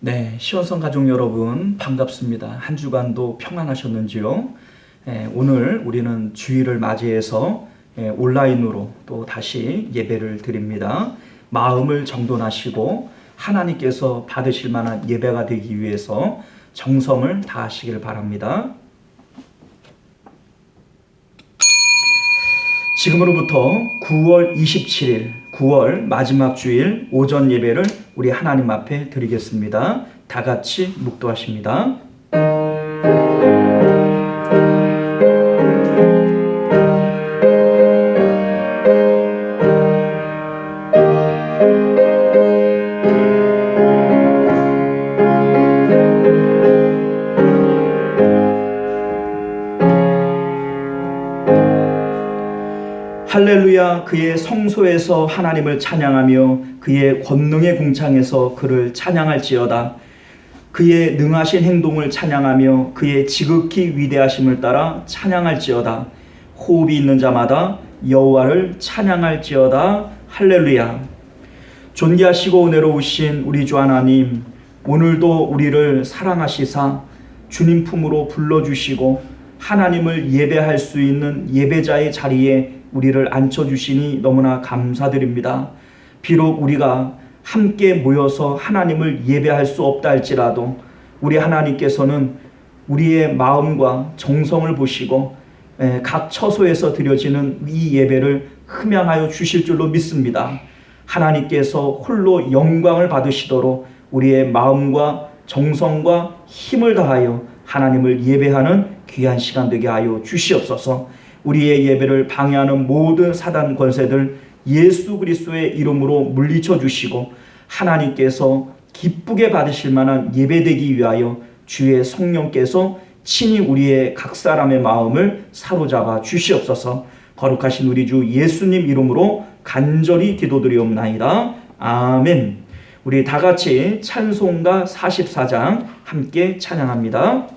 네, 시원성 가족 여러분 반갑습니다. 한 주간도 평안하셨는지요? 오늘 우리는 주일을 맞이해서 온라인으로 또 다시 예배를 드립니다. 마음을 정돈하시고 하나님께서 받으실 만한 예배가 되기 위해서 정성을 다하시길 바랍니다. 지금으로부터 9월 27일 9월 마지막 주일 오전 예배를 우리 하나님 앞에 드리겠습니다. 다 같이 묵도하십니다. 할렐루야. 그의 성소에서 하나님을 찬양하며 그의 권능의 궁창에서 그를 찬양할지어다. 그의 능하신 행동을 찬양하며 그의 지극히 위대하심을 따라 찬양할지어다. 호흡이 있는 자마다 여호와를 찬양할지어다. 할렐루야. 존귀하시고 은혜로우신 우리 주 하나님, 오늘도 우리를 사랑하시사 주님 품으로 불러주시고 하나님을 예배할 수 있는 예배자의 자리에 우리를 앉혀주시니 너무나 감사드립니다. 비록 우리가 함께 모여서 하나님을 예배할 수 없다 할지라도 우리 하나님께서는 우리의 마음과 정성을 보시고 각 처소에서 드려지는 이 예배를 흠양하여 주실 줄로 믿습니다. 하나님께서 홀로 영광을 받으시도록 우리의 마음과 정성과 힘을 다하여 하나님을 예배하는 귀한 시간 되게 하여 주시옵소서. 우리의 예배를 방해하는 모든 사단 권세들 예수 그리스도의 이름으로 물리쳐 주시고 하나님께서 기쁘게 받으실 만한 예배되기 위하여 주의 성령께서 친히 우리의 각 사람의 마음을 사로잡아 주시옵소서. 거룩하신 우리 주 예수님 이름으로 간절히 기도드리옵나이다. 아멘. 우리 다 같이 찬송가 44장 함께 찬양합니다.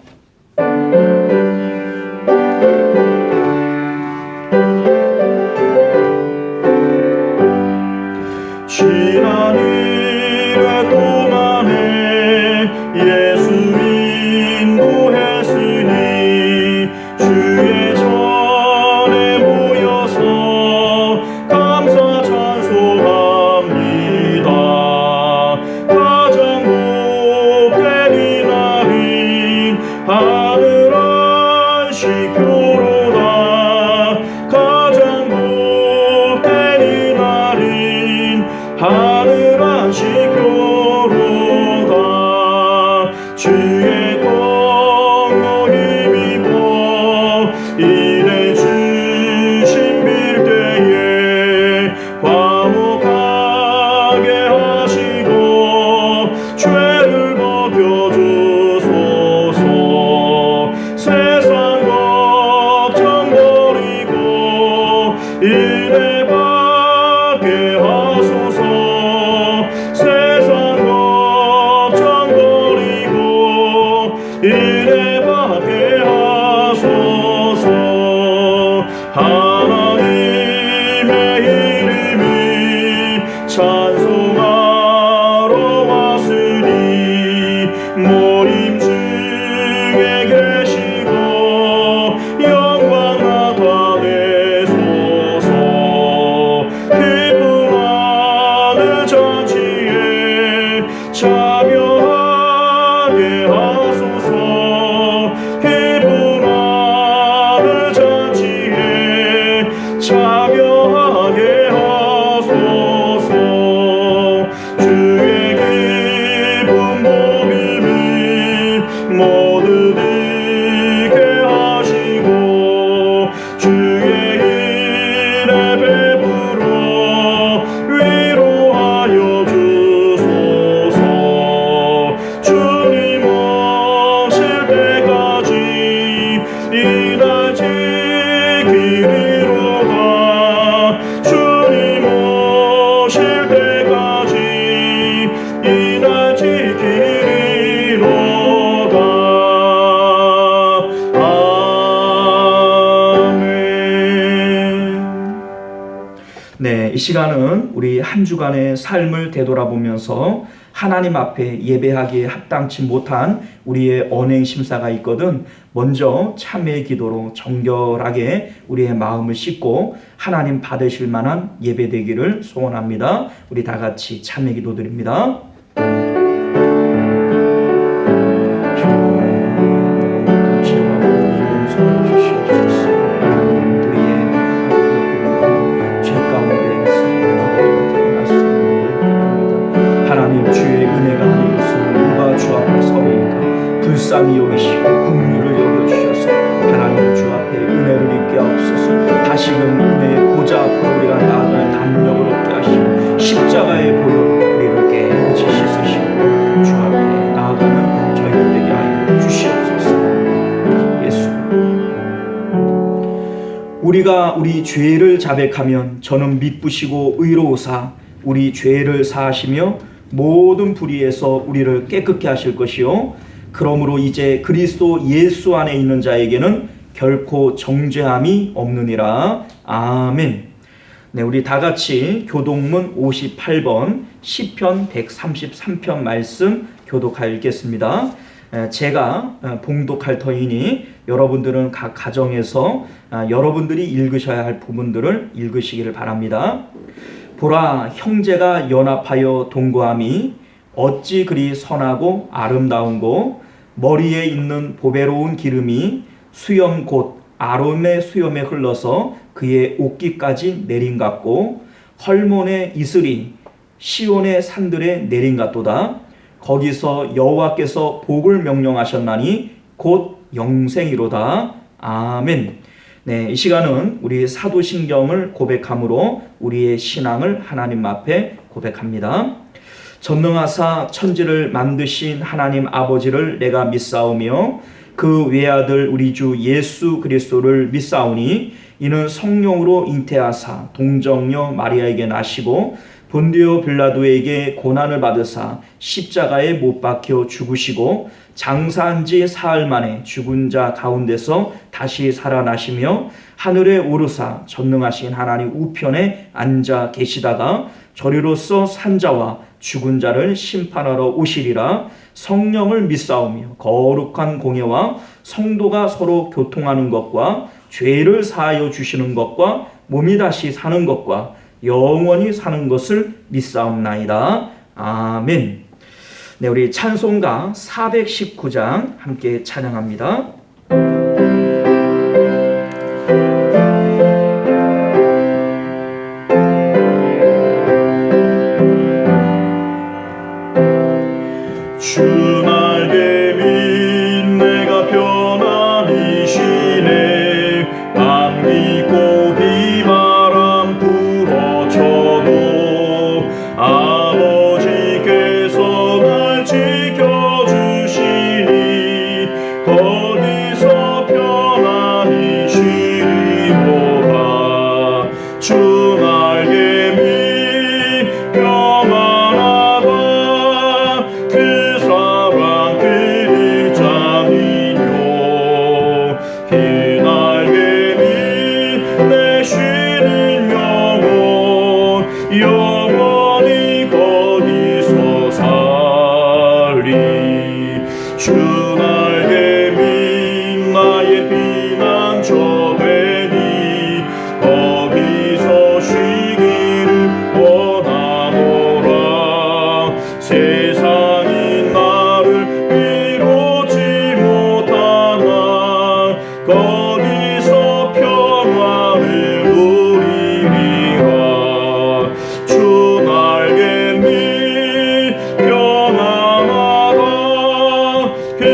지난 일에 동안에 예수 인도했으니 주의 전에 모여서 감사 찬송합니다. 가장 복된 이날인 하늘 안식 교로다. 가장 복된 이날인 하늘 안식 교로다. 주의 공로 힘입어 일해 주신 빌때에 화목하게 하시고 죄를 벗겨주소서. 세상 걱정 버리고 은혜 받게 하소서. 세상 걱정 버리고 은혜 받게 하소서. 하나님의 이름이 찬송하러 왔으니 모임 중에 계시고 영광 나타내소서. 기쁨하는 잔치에 참여하게 하소서. 기쁨하는 잔치에 참여하게 하소서. 주의 기쁨 복음이 모두 듣게 하시고 주의 일에 베풀어 위로하여 주소서. 주님 오실 때까지 이날 지키리로다. 주님 오실 때까지 이날 지키리로다. 아멘. 네, 이 시간은 우리 한 주간의 삶을 되돌아보면서 하나님 앞에 예배하기에 합당치 못한 우리의 언행 심사가 있거든 먼저 참회의 기도로 정결하게 우리의 마음을 씻고 하나님 받으실 만한 예배 되기를 소원합니다. 우리 다 같이 참회 기도 드립니다. 불쌍히 여기시고 긍휼을 여겨주셔서 하나님 주 앞에 은혜를 입게 하옵소서. 다시금 은혜의 보좌 앞으로 우리가 나아갈 담력을 얻게 하시고 십자가의 보혈로 우리를 깨끗이 씻으시고 주 앞에 나아가는 저희들 되게 하여 주시옵소서. 예수, 우리가 우리 죄를 자백하면 저는 미쁘시고 의로우사 우리 죄를 사하시며 모든 불의에서 우리를 깨끗게 하실 것이요 그러므로 이제 그리스도 예수 안에 있는 자에게는 결코 정죄함이 없느니라. 아멘. 네, 우리 다 같이 교독문 58번 시편 133편 말씀 교독하여 읽겠습니다. 제가 봉독할 터이니 여러분들은 각 가정에서 여러분들이 읽으셔야 할 부분들을 읽으시기를 바랍니다. 보라, 형제가 연합하여 동거함이 어찌 그리 선하고 아름다운고 머리에 있는 보배로운 기름이 수염 곧 아론의 수염에 흘러서 그의 옷깃까지 내린 같고 헐몬의 이슬이 시온의 산들에 내린 같도다. 거기서 여호와께서 복을 명령하셨나니 곧 영생이로다. 아멘. 네, 이 시간은 우리 사도신경을 고백함으로 우리의 신앙을 하나님 앞에 고백합니다. 전능하사 천지를 만드신 하나님 아버지를 내가 믿사오며 그 외아들 우리 주 예수 그리스도를 믿사오니 이는 성령으로 잉태하사 동정녀 마리아에게 나시고 본디오 빌라도에게 고난을 받으사 십자가에 못 박혀 죽으시고 장사한 지 사흘 만에 죽은 자 가운데서 다시 살아나시며 하늘에 오르사 전능하신 하나님 우편에 앉아 계시다가 저리로서 산자와 죽은 자를 심판하러 오시리라. 성령을 믿사오며 거룩한 공예와 성도가 서로 교통하는 것과 죄를 사하여 주시는 것과 몸이 다시 사는 것과 영원히 사는 것을 믿사옵나이다. 아멘. 네, 우리 찬송가 419장 함께 찬양합니다. 그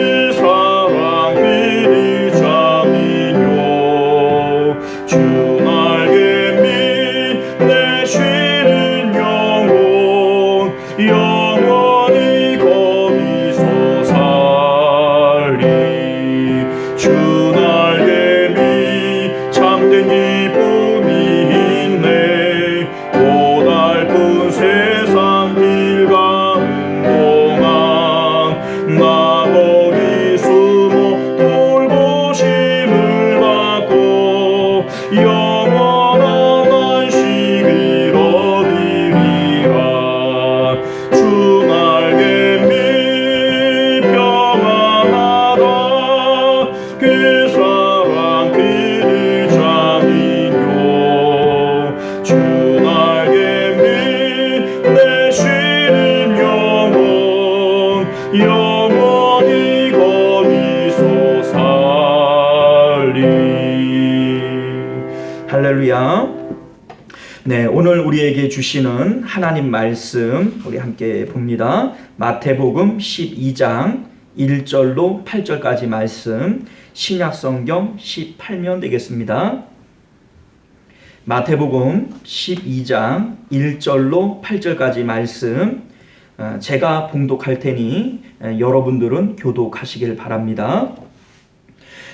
영원히 거기서 살리. 할렐루야. 네, 오늘 우리에게 주시는 하나님 말씀 우리 함께 봅니다. 마태복음 12장 1절로 8절까지 말씀, 신약성경 18면 되겠습니다. 마태복음 12장 1절로 8절까지 말씀 제가 봉독할 테니 여러분들은 교독하시길 바랍니다.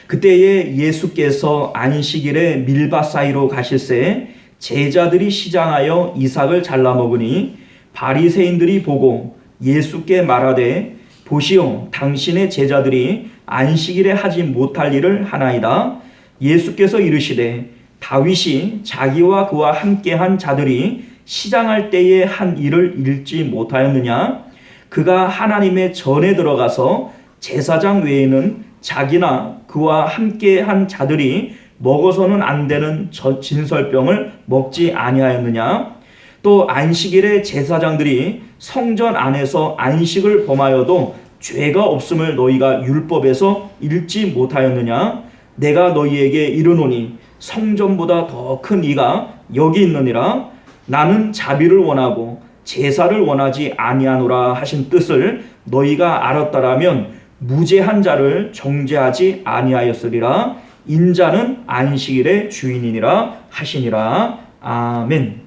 그때에 예수께서 안식일에 밀밭 사이로 가실새 제자들이 시장하여 이삭을 잘라 먹으니 바리새인들이 보고 예수께 말하되 보시오, 당신의 제자들이 안식일에 하지 못할 일을 하나이다. 예수께서 이르시되 다윗이 자기와 그와 함께한 자들이 시장할 때에 한 일을 읽지 못하였느냐? 그가 하나님의 전에 들어가서 제사장 외에는 자기나 그와 함께한 자들이 먹어서는 안 되는 진설병을 먹지 아니하였느냐? 또 안식일에 제사장들이 성전 안에서 안식을 범하여도 죄가 없음을 너희가 율법에서 읽지 못하였느냐? 내가 너희에게 이르노니 성전보다 더 큰 이가 여기 있느니라. 나는 자비를 원하고 제사를 원하지 아니하노라 하신 뜻을 너희가 알았다라면 무죄한 자를 정죄하지 아니하였으리라. 인자는 안식일의 주인이니라 하시니라. 아멘.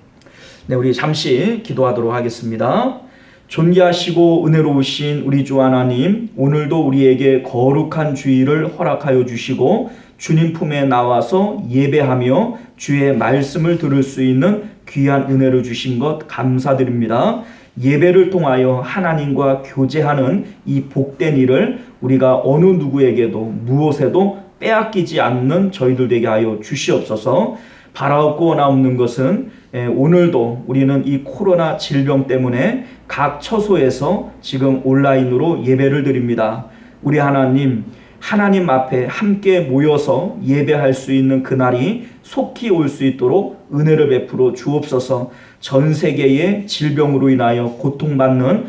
네, 우리 잠시 기도하도록 하겠습니다. 존귀하시고 은혜로우신 우리 주 하나님, 오늘도 우리에게 거룩한 주일을 허락하여 주시고 주님 품에 나와서 예배하며 주의 말씀을 들을 수 있는 귀한 은혜를 주신 것 감사드립니다. 예배를 통하여 하나님과 교제하는 이 복된 일을 우리가 어느 누구에게도 무엇에도 빼앗기지 않는 저희들 되게 하여 주시옵소서. 바라옵고 없는 것은 오늘도 우리는 이 코로나 질병 때문에 각 처소에서 지금 온라인으로 예배를 드립니다. 우리 하나님 앞에 함께 모여서 예배할 수 있는 그날이 속히 올 수 있도록 은혜를 베풀어 주옵소서. 전 세계의 질병으로 인하여 고통받는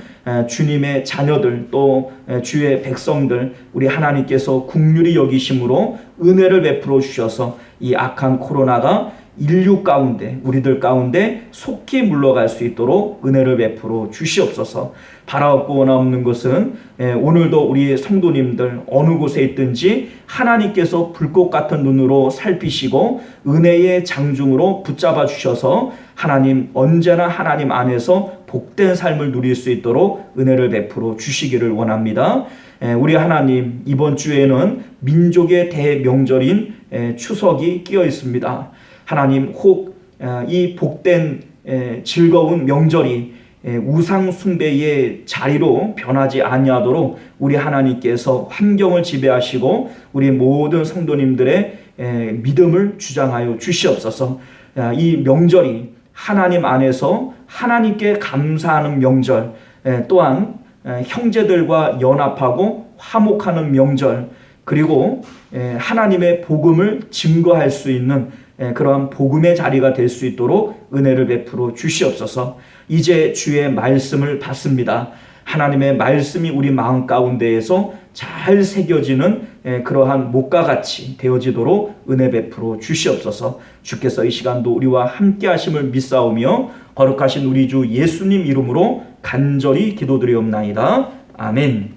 주님의 자녀들 또 주의 백성들 우리 하나님께서 긍휼히 여기심으로 은혜를 베풀어 주셔서 이 악한 코로나가 인류 가운데 우리들 가운데 속히 물러갈 수 있도록 은혜를 베풀어 주시옵소서. 바라옵고 원하옵는 것은 오늘도 우리 성도님들 어느 곳에 있든지 하나님께서 불꽃 같은 눈으로 살피시고 은혜의 장중으로 붙잡아 주셔서 하나님 언제나 하나님 안에서 복된 삶을 누릴 수 있도록 은혜를 베풀어 주시기를 원합니다. 우리 하나님 이번 주에는 민족의 대명절인 추석이 끼어 있습니다. 하나님 혹 이 복된 즐거운 명절이 우상 숭배의 자리로 변하지 아니하도록 우리 하나님께서 환경을 지배하시고 우리 모든 성도님들의 믿음을 주장하여 주시옵소서. 이 명절이 하나님 안에서 하나님께 감사하는 명절, 또한 형제들과 연합하고 화목하는 명절, 그리고 하나님의 복음을 증거할 수 있는 그러한 복음의 자리가 될 수 있도록 은혜를 베풀어 주시옵소서. 이제 주의 말씀을 받습니다. 하나님의 말씀이 우리 마음 가운데에서 잘 새겨지는 그러한 목과 같이 되어지도록 은혜 베풀어 주시옵소서. 주께서 이 시간도 우리와 함께 하심을 믿사오며 거룩하신 우리 주 예수님 이름으로 간절히 기도드리옵나이다. 아멘.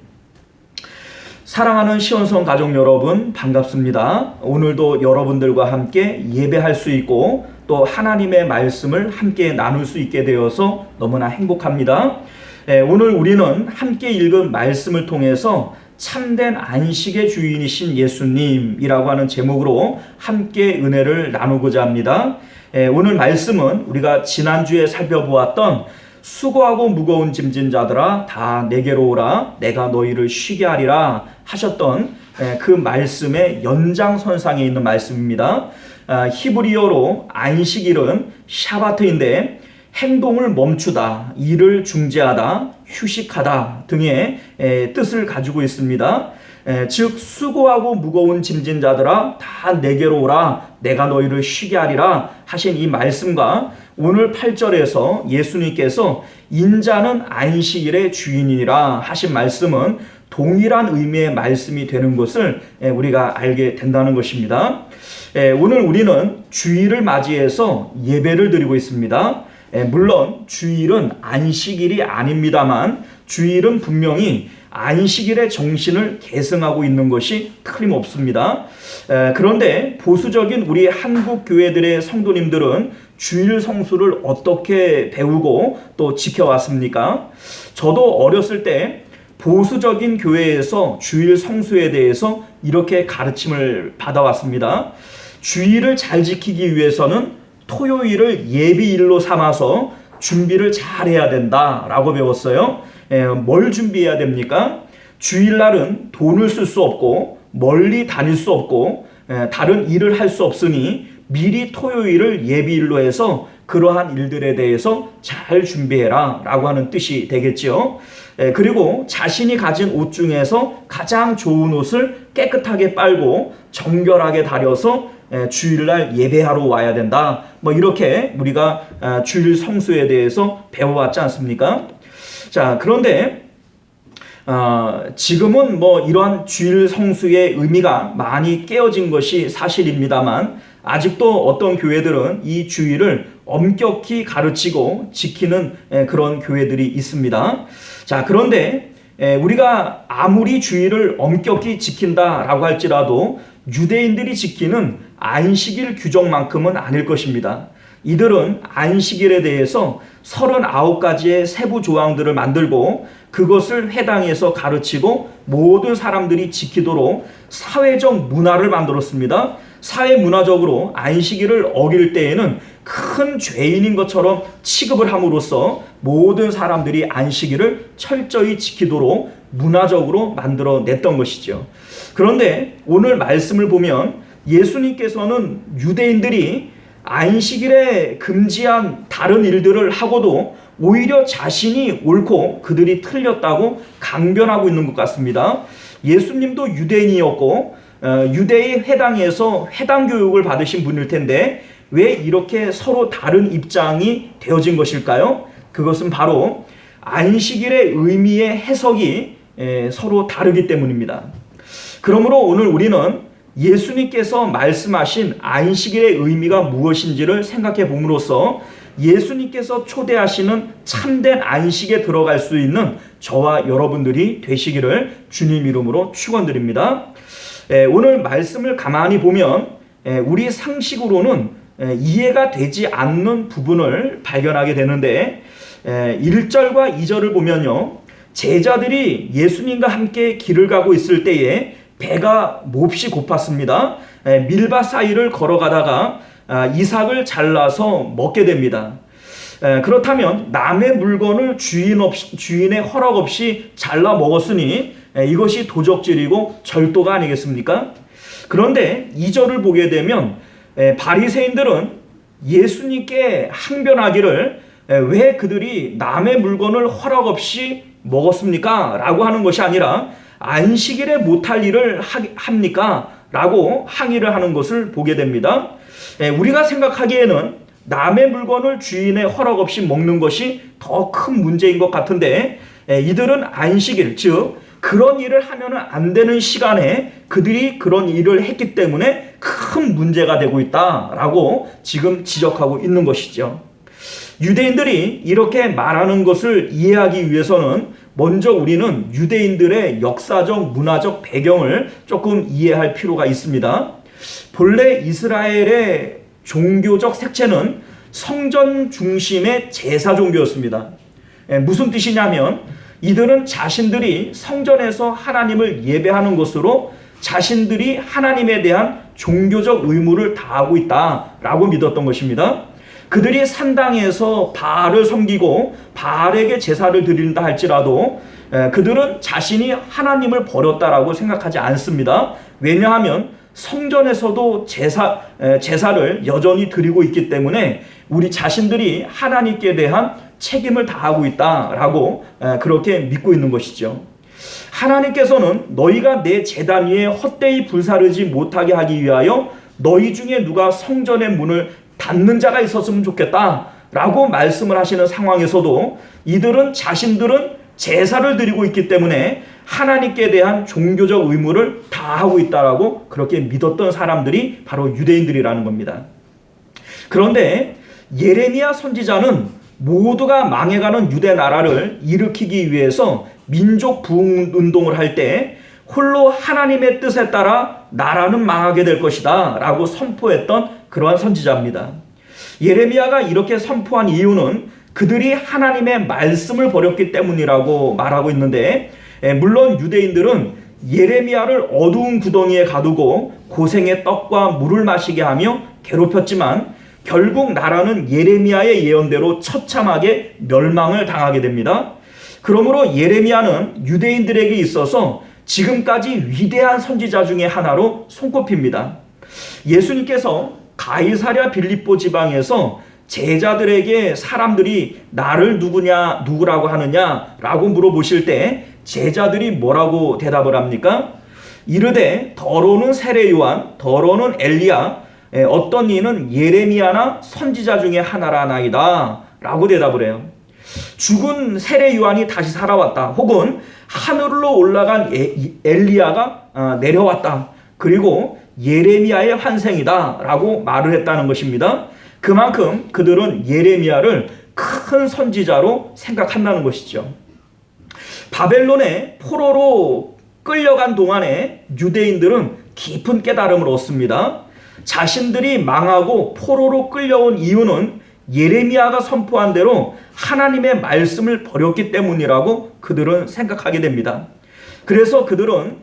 사랑하는 시온성 가족 여러분 반갑습니다. 오늘도 여러분들과 함께 예배할 수 있고 또 하나님의 말씀을 함께 나눌 수 있게 되어서 너무나 행복합니다. 오늘 우리는 함께 읽은 말씀을 통해서 참된 안식의 주인이신 예수님이라고 하는 제목으로 함께 은혜를 나누고자 합니다. 오늘 말씀은 우리가 지난주에 살펴보았던 수고하고 무거운 짐진 자들아 다 내게로 오라 내가 너희를 쉬게 하리라 하셨던 그 말씀의 연장선상에 있는 말씀입니다. 히브리어로 안식일은 샤바트인데 행동을 멈추다, 일을 중지하다, 휴식하다 등의 뜻을 가지고 있습니다. 즉 수고하고 무거운 짐진 자들아 다 내게로 오라 내가 너희를 쉬게 하리라 하신 이 말씀과 오늘 8절에서 예수님께서 인자는 안식일의 주인이라 하신 말씀은 동일한 의미의 말씀이 되는 것을 우리가 알게 된다는 것입니다. 오늘 우리는 주일을 맞이해서 예배를 드리고 있습니다. 물론 주일은 안식일이 아닙니다만 주일은 분명히 안식일의 정신을 계승하고 있는 것이 틀림없습니다. 그런데 보수적인 우리 한국 교회들의 성도님들은 주일 성수를 어떻게 배우고 또 지켜왔습니까? 저도 어렸을 때 보수적인 교회에서 주일 성수에 대해서 이렇게 가르침을 받아왔습니다. 주일을 잘 지키기 위해서는 토요일을 예비일로 삼아서 준비를 잘해야 된다라고 배웠어요. 뭘 준비해야 됩니까? 주일날은 돈을 쓸 수 없고 멀리 다닐 수 없고 다른 일을 할 수 없으니 미리 토요일을 예비일로 해서 그러한 일들에 대해서 잘 준비해라 라고 하는 뜻이 되겠죠. 그리고 자신이 가진 옷 중에서 가장 좋은 옷을 깨끗하게 빨고 정결하게 다려서 주일날 예배하러 와야 된다. 이렇게 우리가 주일 성수에 대해서 배워왔지 않습니까? 자, 그런데 지금은 이러한 주일 성수의 의미가 많이 깨어진 것이 사실입니다만 아직도 어떤 교회들은 이 주일을 엄격히 가르치고 지키는 그런 교회들이 있습니다. 자, 그런데 우리가 아무리 주일을 엄격히 지킨다라고 할지라도 유대인들이 지키는 안식일 규정만큼은 아닐 것입니다. 이들은 안식일에 대해서 39가지의 세부 조항들을 만들고 그것을 회당에서 가르치고 모든 사람들이 지키도록 사회적 문화를 만들었습니다. 사회 문화적으로 안식일을 어길 때에는 큰 죄인인 것처럼 취급을 함으로써 모든 사람들이 안식일을 철저히 지키도록 문화적으로 만들어냈던 것이죠. 그런데 오늘 말씀을 보면 예수님께서는 유대인들이 안식일에 금지한 다른 일들을 하고도 오히려 자신이 옳고 그들이 틀렸다고 강변하고 있는 것 같습니다. 예수님도 유대인이었고 유대의 회당에서 회당 교육을 받으신 분일 텐데 왜 이렇게 서로 다른 입장이 되어진 것일까요? 그것은 바로 안식일의 의미의 해석이 서로 다르기 때문입니다. 그러므로 오늘 우리는 예수님께서 말씀하신 안식일의 의미가 무엇인지를 생각해 봄으로써 예수님께서 초대하시는 참된 안식에 들어갈 수 있는 저와 여러분들이 되시기를 주님 이름으로 축원드립니다. 오늘 말씀을 가만히 보면 우리 상식으로는 이해가 되지 않는 부분을 발견하게 되는데 1절과 2절을 보면요, 제자들이 예수님과 함께 길을 가고 있을 때에 배가 몹시 고팠습니다. 밀밭 사이를 걸어가다가 이삭을 잘라서 먹게 됩니다. 그렇다면 남의 물건을 주인의 허락 없이 잘라 먹었으니 이것이 도적질이고 절도가 아니겠습니까? 그런데 2절을 보게 되면 바리새인들은 예수님께 항변하기를 왜 그들이 남의 물건을 허락 없이 먹었습니까? 라고 하는 것이 아니라 안식일에 못할 일을 합니까? 라고 항의를 하는 것을 보게 됩니다. 우리가 생각하기에는 남의 물건을 주인의 허락 없이 먹는 것이 더 큰 문제인 것 같은데 이들은 안식일, 즉 그런 일을 하면 안 되는 시간에 그들이 그런 일을 했기 때문에 큰 문제가 되고 있다라고 지금 지적하고 있는 것이죠. 유대인들이 이렇게 말하는 것을 이해하기 위해서는 먼저 우리는 유대인들의 역사적, 문화적 배경을 조금 이해할 필요가 있습니다. 본래 이스라엘의 종교적 색채는 성전 중심의 제사 종교였습니다. 무슨 뜻이냐면 이들은 자신들이 성전에서 하나님을 예배하는 것으로 자신들이 하나님에 대한 종교적 의무를 다하고 있다라고 믿었던 것입니다. 그들이 산당에서 바알을 섬기고 바알에게 제사를 드린다 할지라도 그들은 자신이 하나님을 버렸다라고 생각하지 않습니다. 왜냐하면 성전에서도 제사를 여전히 드리고 있기 때문에 우리 자신들이 하나님께 대한 책임을 다하고 있다라고 그렇게 믿고 있는 것이죠. 하나님께서는 너희가 내 제단 위에 헛되이 불사르지 못하게 하기 위하여 너희 중에 누가 성전의 문을 닫는 자가 있었으면 좋겠다 라고 말씀을 하시는 상황에서도 이들은 자신들은 제사를 드리고 있기 때문에 하나님께 대한 종교적 의무를 다하고 있다라고 그렇게 믿었던 사람들이 바로 유대인들이라는 겁니다. 그런데 예레미야 선지자는 모두가 망해가는 유대 나라를 일으키기 위해서 민족 부흥 운동을 할 때 홀로 하나님의 뜻에 따라 나라는 망하게 될 것이다 라고 선포했던 그러한 선지자입니다. 예레미야가 이렇게 선포한 이유는 그들이 하나님의 말씀을 버렸기 때문이라고 말하고 있는데, 물론 유대인들은 예레미야를 어두운 구덩이에 가두고 고생의 떡과 물을 마시게 하며 괴롭혔지만 결국 나라는 예레미야의 예언대로 처참하게 멸망을 당하게 됩니다. 그러므로 예레미야는 유대인들에게 있어서 지금까지 위대한 선지자 중에 하나로 손꼽힙니다. 예수님께서 가이사랴 빌립보 지방에서 제자들에게 사람들이 나를 누구라고 하느냐라고 물어보실 때 제자들이 뭐라고 대답을 합니까? 이르되 더러는 세례 요한, 더러는 엘리야, 어떤 이는 예레미야나 선지자 중에 하나라 나이다 라고 대답을 해요. 죽은 세례 요한이 다시 살아왔다, 혹은 하늘로 올라간 엘리야가 내려왔다, 그리고 예레미야의 환생이다 라고 말을 했다는 것입니다. 그만큼 그들은 예레미야를 큰 선지자로 생각한다는 것이죠. 바벨론의 포로로 끌려간 동안에 유대인들은 깊은 깨달음을 얻습니다. 자신들이 망하고 포로로 끌려온 이유는 예레미야가 선포한 대로 하나님의 말씀을 버렸기 때문이라고 그들은 생각하게 됩니다. 그래서 그들은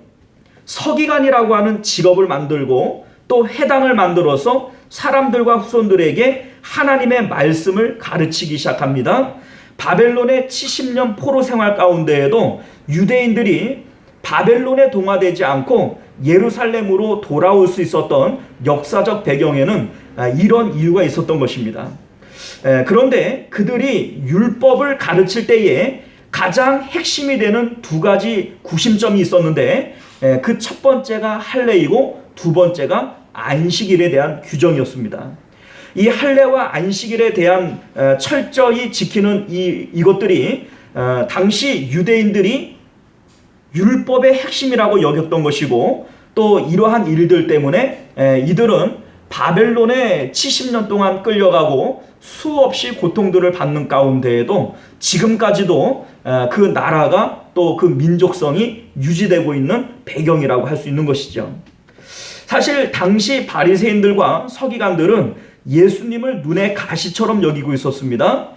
서기관이라고 하는 직업을 만들고 또 회당을 만들어서 사람들과 후손들에게 하나님의 말씀을 가르치기 시작합니다. 바벨론의 70년 포로 생활 가운데에도 유대인들이 바벨론에 동화되지 않고 예루살렘으로 돌아올 수 있었던 역사적 배경에는 이런 이유가 있었던 것입니다. 그런데 그들이 율법을 가르칠 때에 가장 핵심이 되는 두 가지 구심점이 있었는데, 그 첫 번째가 할례이고 두 번째가 안식일에 대한 규정이었습니다. 이 할례와 안식일에 대한 철저히 지키는 이것들이 당시 유대인들이 율법의 핵심이라고 여겼던 것이고, 또 이러한 일들 때문에 이들은 바벨론에 70년 동안 끌려가고 수없이 고통들을 받는 가운데에도 지금까지도 그 나라가 또 그 민족성이 유지되고 있는 배경이라고 할 수 있는 것이죠. 사실 당시 바리새인들과 서기관들은 예수님을 눈의 가시처럼 여기고 있었습니다.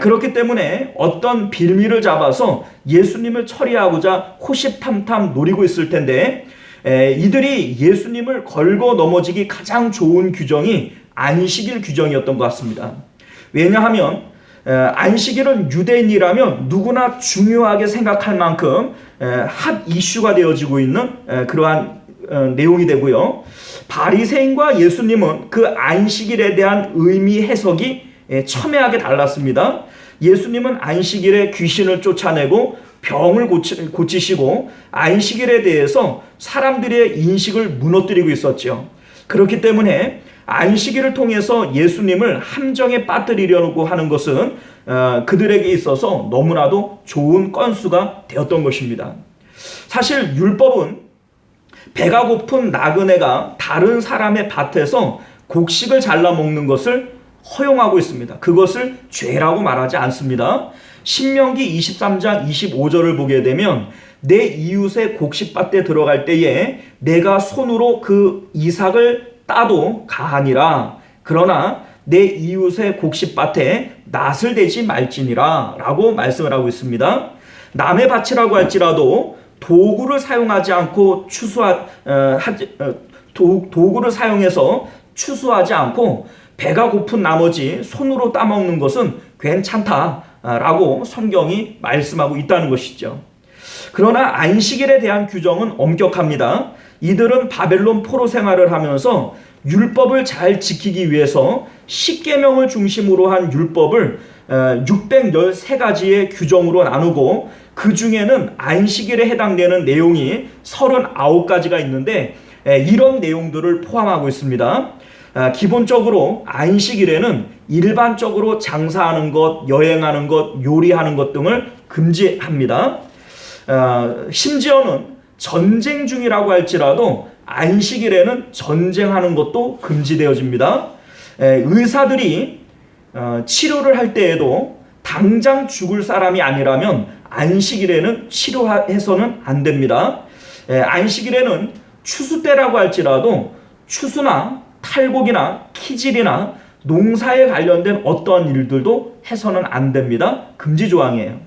그렇기 때문에 어떤 빌미를 잡아서 예수님을 처리하고자 호시탐탐 노리고 있을 텐데, 이들이 예수님을 걸고 넘어지기 가장 좋은 규정이 안식일 규정이었던 것 같습니다. 왜냐하면 안식일은 유대인이라면 누구나 중요하게 생각할 만큼 핫 이슈가 되어지고 있는 그러한 내용이 되고요. 바리새인과 예수님은 그 안식일에 대한 의미 해석이 첨예하게 달랐습니다. 예수님은 안식일에 귀신을 쫓아내고 병을 고치시고 안식일에 대해서 사람들의 인식을 무너뜨리고 있었죠. 그렇기 때문에 안식일을 통해서 예수님을 함정에 빠뜨리려고 하는 것은 그들에게 있어서 너무나도 좋은 건수가 되었던 것입니다. 사실 율법은 배가 고픈 나그네가 다른 사람의 밭에서 곡식을 잘라 먹는 것을 허용하고 있습니다. 그것을 죄라고 말하지 않습니다. 신명기 23장 25절을 보게 되면 내 이웃의 곡식밭에 들어갈 때에 내가 손으로 그 이삭을 따도 가하니라. 그러나 내 이웃의 곡식밭에 낫을 대지 말지니라 라고 말씀을 하고 있습니다. 남의 밭이라고 할지라도 도구를 사용하지 않고 도구를 사용해서 추수하지 않고 배가 고픈 나머지 손으로 따먹는 것은 괜찮다라고 성경이 말씀하고 있다는 것이죠. 그러나 안식일에 대한 규정은 엄격합니다. 이들은 바벨론 포로 생활을 하면서 율법을 잘 지키기 위해서 십계명을 중심으로 한 율법을 613가지의 규정으로 나누고 그 중에는 안식일에 해당되는 내용이 39가지가 있는데 이런 내용들을 포함하고 있습니다. 기본적으로 안식일에는 일반적으로 장사하는 것, 여행하는 것, 요리하는 것 등을 금지합니다. 심지어는 전쟁 중이라고 할지라도 안식일에는 전쟁하는 것도 금지되어집니다. 의사들이 치료를 할 때에도 당장 죽을 사람이 아니라면 안식일에는 치료해서는 안 됩니다. 안식일에는 추수 때라고 할지라도 추수나 탈곡이나 키질이나 농사에 관련된 어떠한 일들도 해서는 안 됩니다. 금지 조항이에요.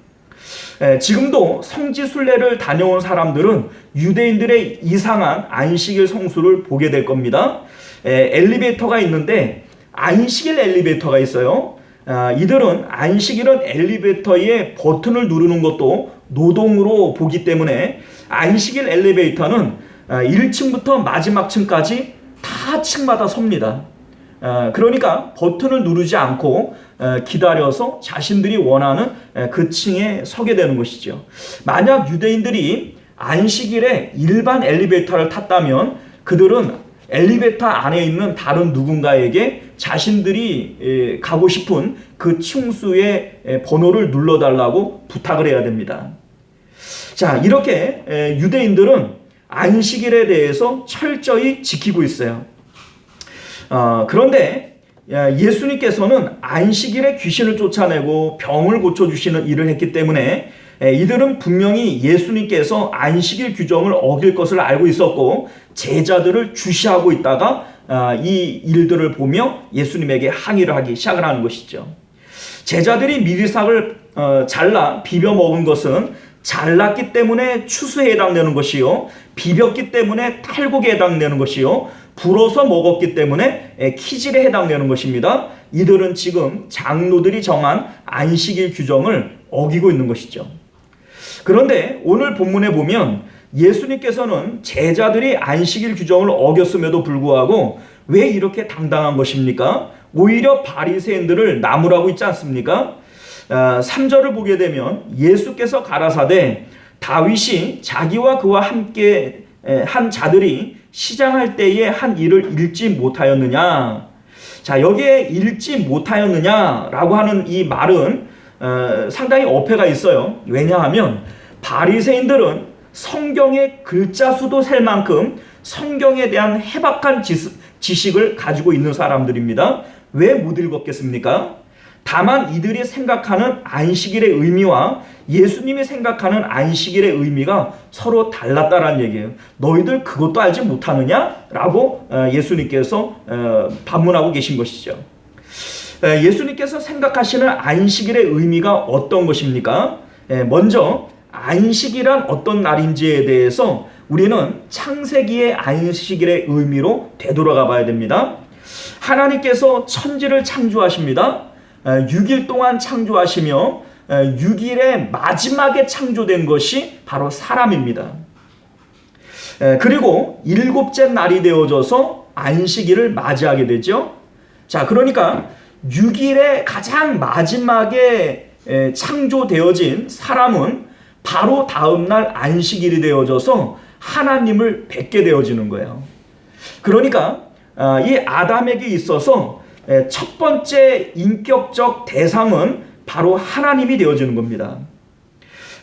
지금도 성지순례를 다녀온 사람들은 유대인들의 이상한 안식일 성수를 보게 될 겁니다. 엘리베이터가 있는데 안식일 엘리베이터가 있어요. 이들은 안식일은 엘리베이터의 버튼을 누르는 것도 노동으로 보기 때문에 안식일 엘리베이터는 1층부터 마지막 층까지 다 층마다 섭니다. 그러니까 버튼을 누르지 않고 기다려서 자신들이 원하는 그 층에 서게 되는 것이죠. 만약 유대인들이 안식일에 일반 엘리베이터를 탔다면 그들은 엘리베이터 안에 있는 다른 누군가에게 자신들이 가고 싶은 그 층수의 번호를 눌러달라고 부탁을 해야 됩니다. 자, 이렇게 유대인들은 안식일에 대해서 철저히 지키고 있어요. 그런데 예수님께서는 안식일에 귀신을 쫓아내고 병을 고쳐주시는 일을 했기 때문에 이들은 분명히 예수님께서 안식일 규정을 어길 것을 알고 있었고 제자들을 주시하고 있다가 이 일들을 보며 예수님에게 항의를 하기 시작을 하는 것이죠. 제자들이 미리삭을 잘라 비벼 먹은 것은 잘랐기 때문에 추수에 해당되는 것이요, 비볐기 때문에 탈곡에 해당되는 것이요, 불어서 먹었기 때문에 키질에 해당되는 것입니다. 이들은 지금 장로들이 정한 안식일 규정을 어기고 있는 것이죠. 그런데 오늘 본문에 보면 예수님께서는 제자들이 안식일 규정을 어겼음에도 불구하고 왜 이렇게 당당한 것입니까? 오히려 바리새인들을 나무라고 있지 않습니까? 3절을 보게 되면 예수께서 가라사대 다윗이 자기와 그와 함께 한 자들이 시장할 때에 한 일을 읽지 못하였느냐. 자, 여기에 읽지 못하였느냐라고 하는 이 말은 상당히 어폐가 있어요. 왜냐하면 바리새인들은 성경의 글자 수도 셀 만큼 성경에 대한 해박한 지식을 가지고 있는 사람들입니다. 왜 못 읽었겠습니까? 다만 이들이 생각하는 안식일의 의미와 예수님이 생각하는 안식일의 의미가 서로 달랐다라는 얘기예요. 너희들 그것도 알지 못하느냐? 라고 예수님께서 반문하고 계신 것이죠. 예수님께서 생각하시는 안식일의 의미가 어떤 것입니까? 먼저 안식이란 어떤 날인지에 대해서 우리는 창세기의 안식일의 의미로 되돌아가 봐야 됩니다. 하나님께서 천지를 창조하십니다. 6일 동안 창조하시며 6일의 마지막에 창조된 것이 바로 사람입니다. 그리고 7째 날이 되어져서 안식일을 맞이하게 되죠. 자, 그러니까 6일의 가장 마지막에 창조되어진 사람은 바로 다음 날 안식일이 되어져서 하나님을 뵙게 되어지는 거예요. 그러니까 이 아담에게 있어서 첫 번째 인격적 대상은 바로 하나님이 되어지는 겁니다.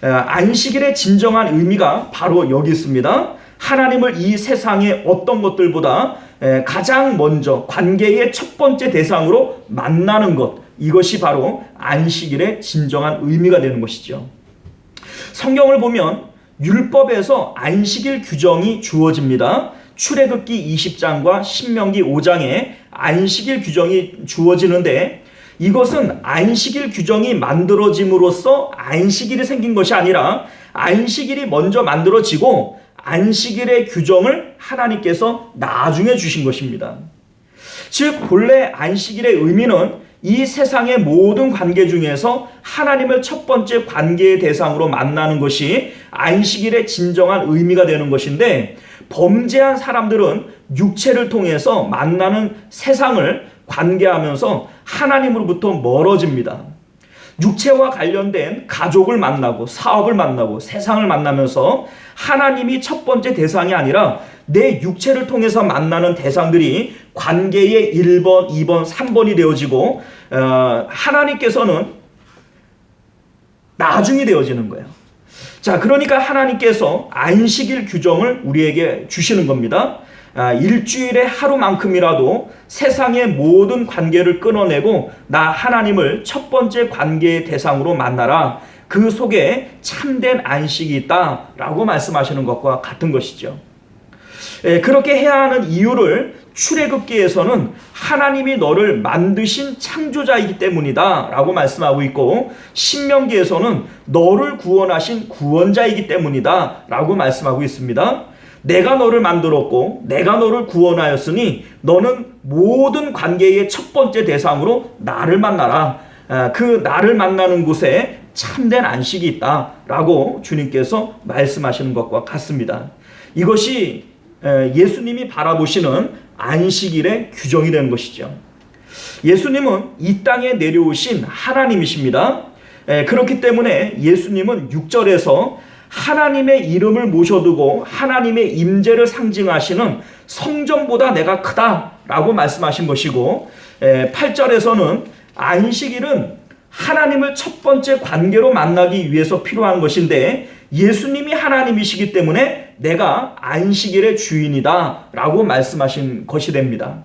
안식일의 진정한 의미가 바로 여기 있습니다. 하나님을 이 세상의 어떤 것들보다 가장 먼저 관계의 첫 번째 대상으로 만나는 것, 이것이 바로 안식일의 진정한 의미가 되는 것이죠. 성경을 보면 율법에서 안식일 규정이 주어집니다. 출애굽기 20장과 신명기 5장에 안식일 규정이 주어지는데 이것은 안식일 규정이 만들어짐으로써 안식일이 생긴 것이 아니라 안식일이 먼저 만들어지고 안식일의 규정을 하나님께서 나중에 주신 것입니다. 즉 본래 안식일의 의미는 이 세상의 모든 관계 중에서 하나님을 첫 번째 관계의 대상으로 만나는 것이 안식일의 진정한 의미가 되는 것인데 범죄한 사람들은 육체를 통해서 만나는 세상을 관계하면서 하나님으로부터 멀어집니다. 육체와 관련된 가족을 만나고 사업을 만나고 세상을 만나면서 하나님이 첫 번째 대상이 아니라 내 육체를 통해서 만나는 대상들이 관계의 1번, 2번, 3번이 되어지고 하나님께서는 나중이 되어지는 거예요. 자, 그러니까 하나님께서 안식일 규정을 우리에게 주시는 겁니다. 일주일에 하루만큼이라도 세상의 모든 관계를 끊어내고 나 하나님을 첫 번째 관계의 대상으로 만나라. 그 속에 참된 안식이 있다라고 말씀하시는 것과 같은 것이죠. 그렇게 해야 하는 이유를 출애굽기에서는 하나님이 너를 만드신 창조자이기 때문이다 라고 말씀하고 있고, 신명기에서는 너를 구원하신 구원자이기 때문이다 라고 말씀하고 있습니다. 내가 너를 만들었고 내가 너를 구원하였으니 너는 모든 관계의 첫 번째 대상으로 나를 만나라. 그 나를 만나는 곳에 참된 안식이 있다라고 주님께서 말씀하시는 것과 같습니다. 이것이 예수님이 바라보시는 안식일의 규정이 되는 것이죠. 예수님은 이 땅에 내려오신 하나님이십니다. 그렇기 때문에 예수님은 6절에서 하나님의 이름을 모셔두고 하나님의 임재를 상징하시는 성전보다 내가 크다라고 말씀하신 것이고, 8절에서는 안식일은 하나님을 첫 번째 관계로 만나기 위해서 필요한 것인데 예수님이 하나님이시기 때문에 내가 안식일의 주인이다 라고 말씀하신 것이 됩니다.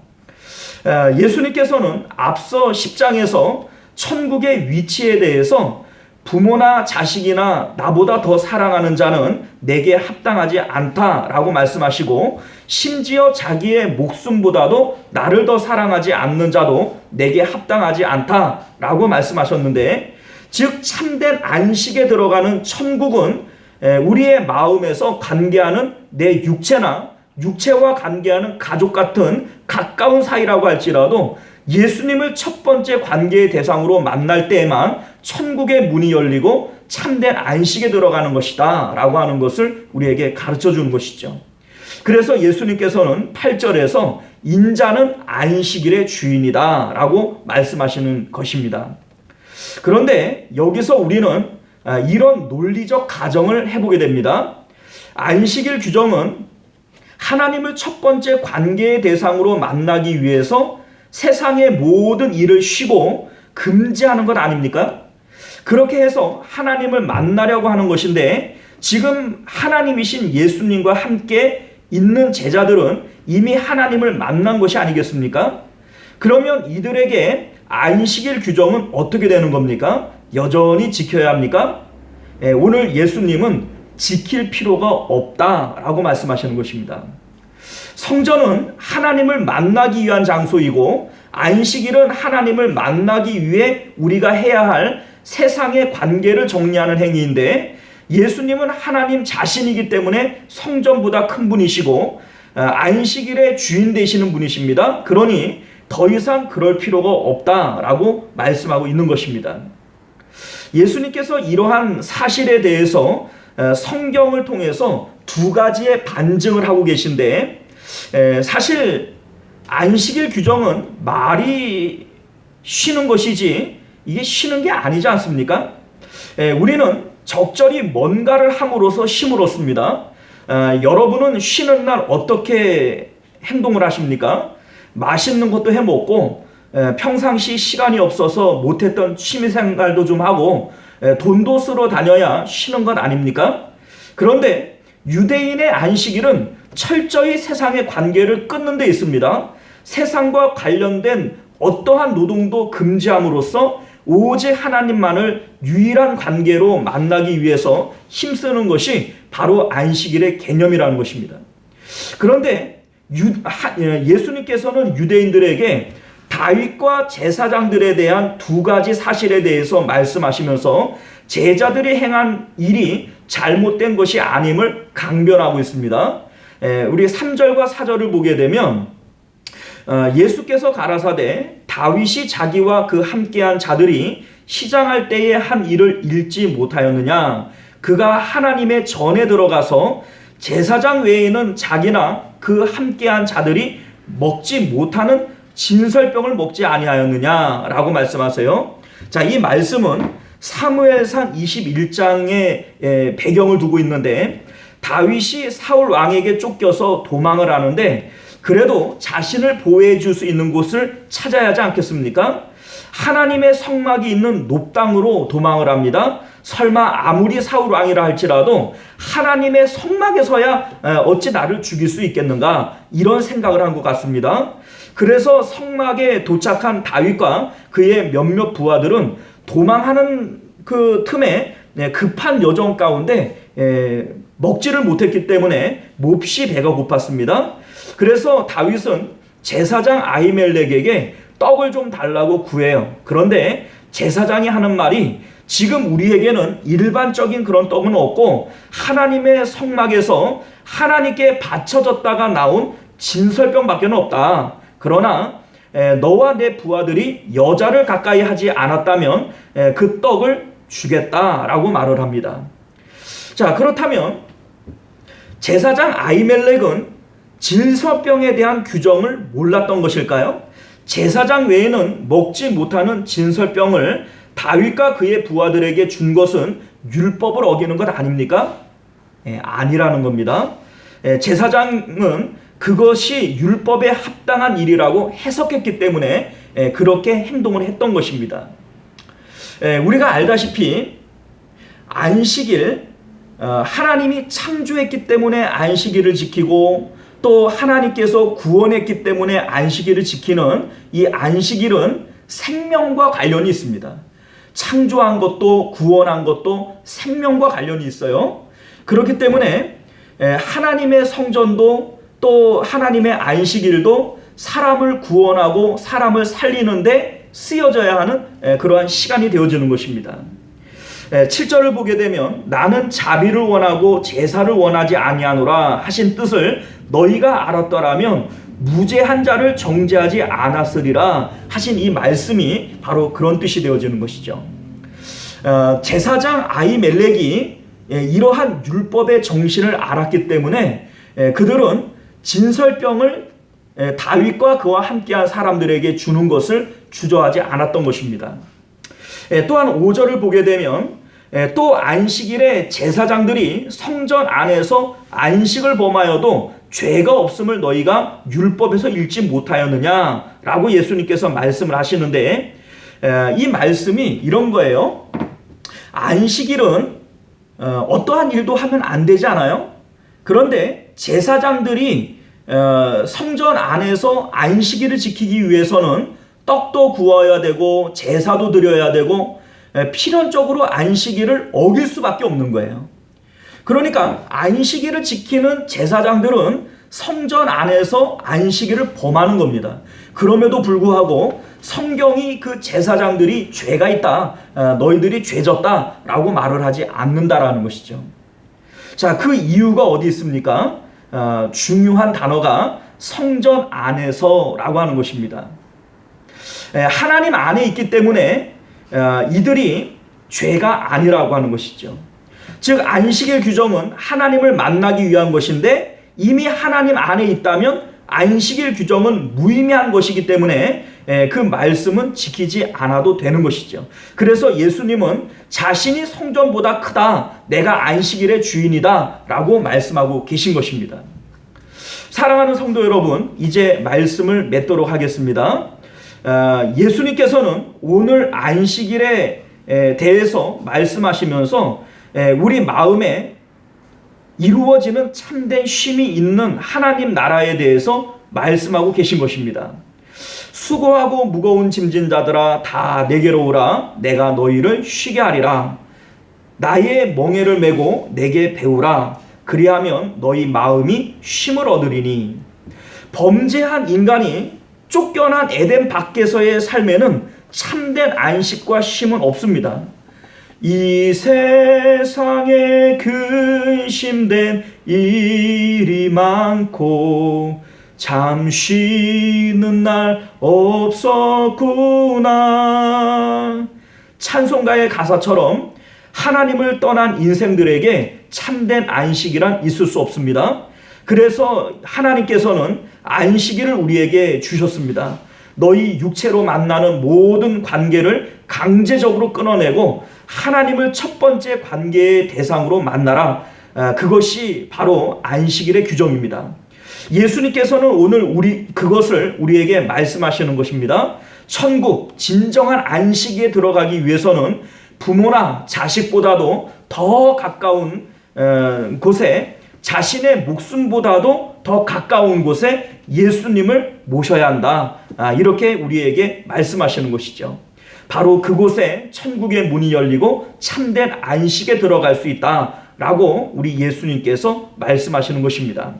예수님께서는 앞서 10장에서 천국의 위치에 대해서 부모나 자식이나 나보다 더 사랑하는 자는 내게 합당하지 않다라고 말씀하시고, 심지어 자기의 목숨보다도 나를 더 사랑하지 않는 자도 내게 합당하지 않다라고 말씀하셨는데, 즉 참된 안식에 들어가는 천국은 우리의 마음에서 관계하는 내 육체와 관계하는 가족 같은 가까운 사이라고 할지라도 예수님을 첫 번째 관계의 대상으로 만날 때에만 천국의 문이 열리고 참된 안식에 들어가는 것이다 라고 하는 것을 우리에게 가르쳐 주는 것이죠. 그래서 예수님께서는 8절에서 인자는 안식일의 주인이다 라고 말씀하시는 것입니다. 그런데 여기서 우리는 이런 논리적 가정을 해보게 됩니다. 안식일 규정은 하나님을 첫 번째 관계의 대상으로 만나기 위해서 세상의 모든 일을 쉬고 금지하는 것 아닙니까? 그렇게 해서 하나님을 만나려고 하는 것인데, 지금 하나님이신 예수님과 함께 있는 제자들은 이미 하나님을 만난 것이 아니겠습니까? 그러면 이들에게 안식일 규정은 어떻게 되는 겁니까? 여전히 지켜야 합니까? 오늘 예수님은 지킬 필요가 없다라고 말씀하시는 것입니다. 성전은 하나님을 만나기 위한 장소이고, 안식일은 하나님을 만나기 위해 우리가 해야 할 세상의 관계를 정리하는 행위인데, 예수님은 하나님 자신이기 때문에 성전보다 큰 분이시고 안식일의 주인 되시는 분이십니다. 그러니 더 이상 그럴 필요가 없다라고 말씀하고 있는 것입니다. 예수님께서 이러한 사실에 대해서 성경을 통해서 두 가지의 반증을 하고 계신데, 사실 안식일 규정은 말이 쉬는 것이지 이게 쉬는 게 아니지 않습니까? 우리는 적절히 뭔가를 함으로써 쉼을 얻습니다. 여러분은 쉬는 날 어떻게 행동을 하십니까? 맛있는 것도 해 먹고, 평상시 시간이 없어서 못했던 취미생활도 좀 하고, 돈도 쓰러 다녀야 쉬는 것 아닙니까? 그런데 유대인의 안식일은 철저히 세상의 관계를 끊는 데 있습니다. 세상과 관련된 어떠한 노동도 금지함으로써 오직 하나님만을 유일한 관계로 만나기 위해서 힘쓰는 것이 바로 안식일의 개념이라는 것입니다. 그런데 예수님께서는 유대인들에게 다윗과 제사장들에 대한 두 가지 사실에 대해서 말씀하시면서 제자들이 행한 일이 잘못된 것이 아님을 강변하고 있습니다. 우리 3절과 4절을 보게 되면 예수께서 가라사대 다윗이 자기와 그 함께한 자들이 시장할 때에 한 일을 읽지 못하였느냐? 그가 하나님의 전에 들어가서 제사장 외에는 자기나 그 함께한 자들이 먹지 못하는 진설병을 먹지 아니하였느냐라고 말씀하세요. 자, 이 말씀은 사무엘상 21장의 배경을 두고 있는데, 다윗이 사울 왕에게 쫓겨서 도망을 하는데 그래도 자신을 보호해 줄 수 있는 곳을 찾아야 하지 않겠습니까? 하나님의 성막이 있는 높당으로 도망을 합니다. 설마 아무리 사울 왕이라 할지라도 하나님의 성막에서야 어찌 나를 죽일 수 있겠는가, 이런 생각을 한 것 같습니다. 그래서 성막에 도착한 다윗과 그의 몇몇 부하들은 도망하는 그 틈에 급한 여정 가운데 먹지를 못했기 때문에 몹시 배가 고팠습니다. 그래서 다윗은 제사장 아히멜렉에게 떡을 좀 달라고 구해요. 그런데 제사장이 하는 말이, 지금 우리에게는 일반적인 그런 떡은 없고 하나님의 성막에서 하나님께 바쳐졌다가 나온 진설병밖에 없다. 그러나 너와 내 부하들이 여자를 가까이 하지 않았다면 그 떡을 주겠다라고 말을 합니다. 자, 그렇다면 제사장 아히멜렉은 진설병에 대한 규정을 몰랐던 것일까요? 제사장 외에는 먹지 못하는 진설병을 다윗과 그의 부하들에게 준 것은 율법을 어기는 것 아닙니까? 아니라는 겁니다. 제사장은 그것이 율법에 합당한 일이라고 해석했기 때문에 그렇게 행동을 했던 것입니다. 우리가 알다시피 안식일, 하나님이 창조했기 때문에 안식일을 지키고 또 하나님께서 구원했기 때문에 안식일을 지키는 이 안식일은 생명과 관련이 있습니다. 창조한 것도 구원한 것도 생명과 관련이 있어요. 그렇기 때문에 하나님의 성전도 또 하나님의 안식일도 사람을 구원하고 사람을 살리는데 쓰여져야 하는 그러한 시간이 되어지는 것입니다. 7절을 보게 되면 나는 자비를 원하고 제사를 원하지 아니하노라 하신 뜻을 너희가 알았더라면 무죄한 자를 정죄하지 않았으리라 하신 이 말씀이 바로 그런 뜻이 되어지는 것이죠. 제사장 아히멜렉이 이러한 율법의 정신을 알았기 때문에 그들은 진설병을 다윗과 그와 함께한 사람들에게 주는 것을 주저하지 않았던 것입니다. 또한 5절을 보게 되면 또 안식일에 제사장들이 성전 안에서 안식을 범하여도 죄가 없음을 너희가 율법에서 읽지 못하였느냐라고 예수님께서 말씀을 하시는데, 이 말씀이 이런 거예요. 안식일은 어떠한 일도 하면 안 되지 않아요? 그런데 제사장들이 성전 안에서 안식일을 지키기 위해서는 떡도 구워야 되고 제사도 드려야 되고 필연적으로 안식일을 어길 수밖에 없는 거예요. 그러니까 안식일을 지키는 제사장들은 성전 안에서 안식일을 범하는 겁니다. 그럼에도 불구하고 성경이 그 제사장들이 죄가 있다, 너희들이 죄졌다 라고 말을 하지 않는다라는 것이죠. 자, 그 이유가 어디 있습니까? 중요한 단어가 성전 안에서 라고 하는 것입니다. 하나님 안에 있기 때문에 이들이 죄가 아니라고 하는 것이죠. 즉 안식일 규정은 하나님을 만나기 위한 것인데 이미 하나님 안에 있다면 안식일 규정은 무의미한 것이기 때문에 그 말씀은 지키지 않아도 되는 것이죠. 그래서 예수님은 자신이 성전보다 크다, 내가 안식일의 주인이다 라고 말씀하고 계신 것입니다. 사랑하는 성도 여러분, 이제 말씀을 맺도록 하겠습니다. 예수님께서는 오늘 안식일에 대해서 말씀하시면서 우리 마음에 이루어지는 참된 쉼이 있는 하나님 나라에 대해서 말씀하고 계신 것입니다. 수고하고 무거운 짐진 자들아 다 내게로 오라, 내가 너희를 쉬게 하리라. 나의 멍에를 메고 내게 배우라, 그리하면 너희 마음이 쉼을 얻으리니. 범죄한 인간이 쫓겨난 에덴 밖에서의 삶에는 참된 안식과 쉼은 없습니다. 이 세상에 근심된 일이 많고 잠 쉬는 날 없었구나. 찬송가의 가사처럼 하나님을 떠난 인생들에게 참된 안식이란 있을 수 없습니다. 그래서 하나님께서는 안식일을 우리에게 주셨습니다. 너희 육체로 만나는 모든 관계를 강제적으로 끊어내고 하나님을 첫 번째 관계의 대상으로 만나라. 그것이 바로 안식일의 규정입니다. 예수님께서는 오늘 그것을 우리에게 말씀하시는 것입니다. 천국 진정한 안식에 들어가기 위해서는 부모나 자식보다도 더 가까운 곳에, 자신의 목숨보다도 더 가까운 곳에 예수님을 모셔야 한다. 이렇게 우리에게 말씀하시는 것이죠. 바로 그곳에 천국의 문이 열리고 참된 안식에 들어갈 수 있다라고 우리 예수님께서 말씀하시는 것입니다.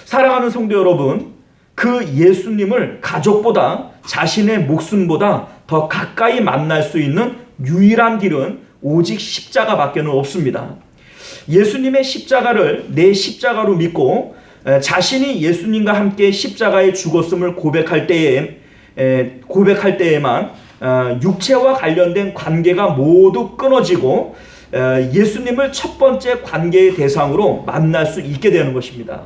사랑하는 성도 여러분, 그 예수님을 가족보다, 자신의 목숨보다 더 가까이 만날 수 있는 유일한 길은 오직 십자가밖에는 없습니다. 예수님의 십자가를 내 십자가로 믿고 자신이 예수님과 함께 십자가에 죽었음을 고백할 때에만 육체와 관련된 관계가 모두 끊어지고 예수님을 첫 번째 관계의 대상으로 만날 수 있게 되는 것입니다.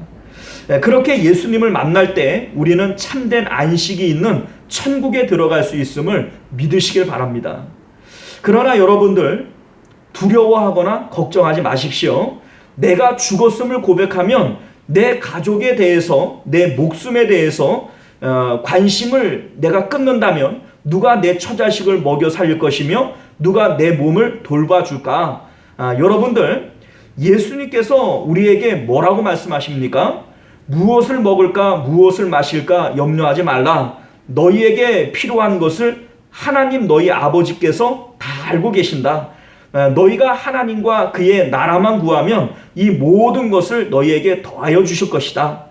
그렇게 예수님을 만날 때 우리는 참된 안식이 있는 천국에 들어갈 수 있음을 믿으시길 바랍니다. 그러나 여러분들, 두려워하거나 걱정하지 마십시오. 내가 죽었음을 고백하면 내 가족에 대해서, 내 목숨에 대해서 관심을 내가 끊는다면 누가 내 처자식을 먹여 살릴 것이며 누가 내 몸을 돌봐줄까? 여러분들, 예수님께서 우리에게 뭐라고 말씀하십니까? 무엇을 먹을까, 무엇을 마실까 염려하지 말라. 너희에게 필요한 것을 하나님 너희 아버지께서 다 알고 계신다. 너희가 하나님과 그의 나라만 구하면 이 모든 것을 너희에게 더하여 주실 것이다.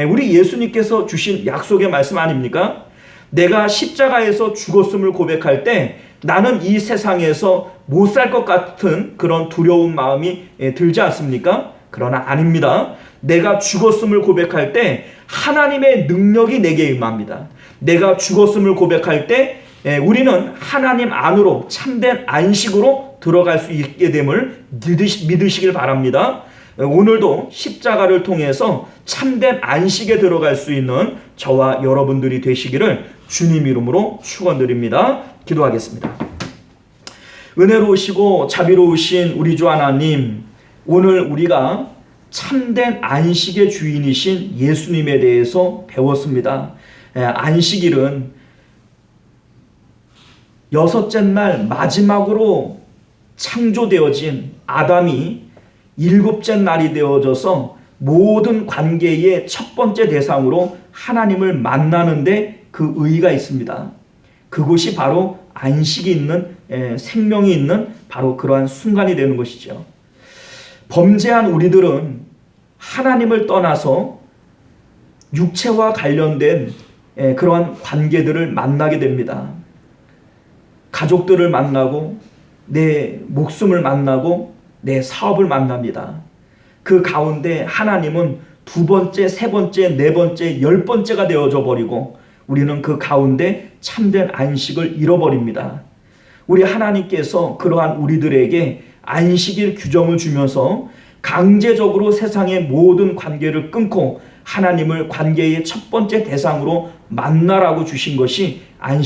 우리 예수님께서 주신 약속의 말씀 아닙니까? 내가 십자가에서 죽었음을 고백할 때 나는 이 세상에서 못 살 것 같은 그런 두려운 마음이 들지 않습니까? 그러나 아닙니다. 내가 죽었음을 고백할 때 하나님의 능력이 내게 임합니다. 내가 죽었음을 고백할 때 우리는 하나님 안으로 참된 안식으로 들어갈 수 있게 됨을 믿으시길 바랍니다. 오늘도 십자가를 통해서 참된 안식에 들어갈 수 있는 저와 여러분들이 되시기를 주님 이름으로 축원드립니다. 기도하겠습니다. 은혜로우시고 자비로우신 우리 주 하나님, 오늘 우리가 참된 안식의 주인이신 예수님에 대해서 배웠습니다. 안식일은 여섯째 날 마지막으로 창조되어진 아담이 일곱째 날이 되어져서 모든 관계의 첫 번째 대상으로 하나님을 만나는데 그 의의가 있습니다. 그곳이 바로 안식이 있는, 생명이 있는 바로 그러한 순간이 되는 것이죠. 범죄한 우리들은 하나님을 떠나서 육체와 관련된 그러한 관계들을 만나게 됩니다. 가족들을 만나고 내 목숨을 만나고 내 사업을 만납니다. 그 가운데 하나님은 두 번째, 세 번째, 네 번째, 10번째가 되어져 버리고 우리는 그 가운데 참된 안식을 잃어버립니다. 우리 하나님께서 그러한 우리들에게 안식일 규정을 주면서 강제적으로 세상의 모든 관계를 끊고 하나님을 관계의 첫 번째 대상으로 만나라고 주신 것이 안식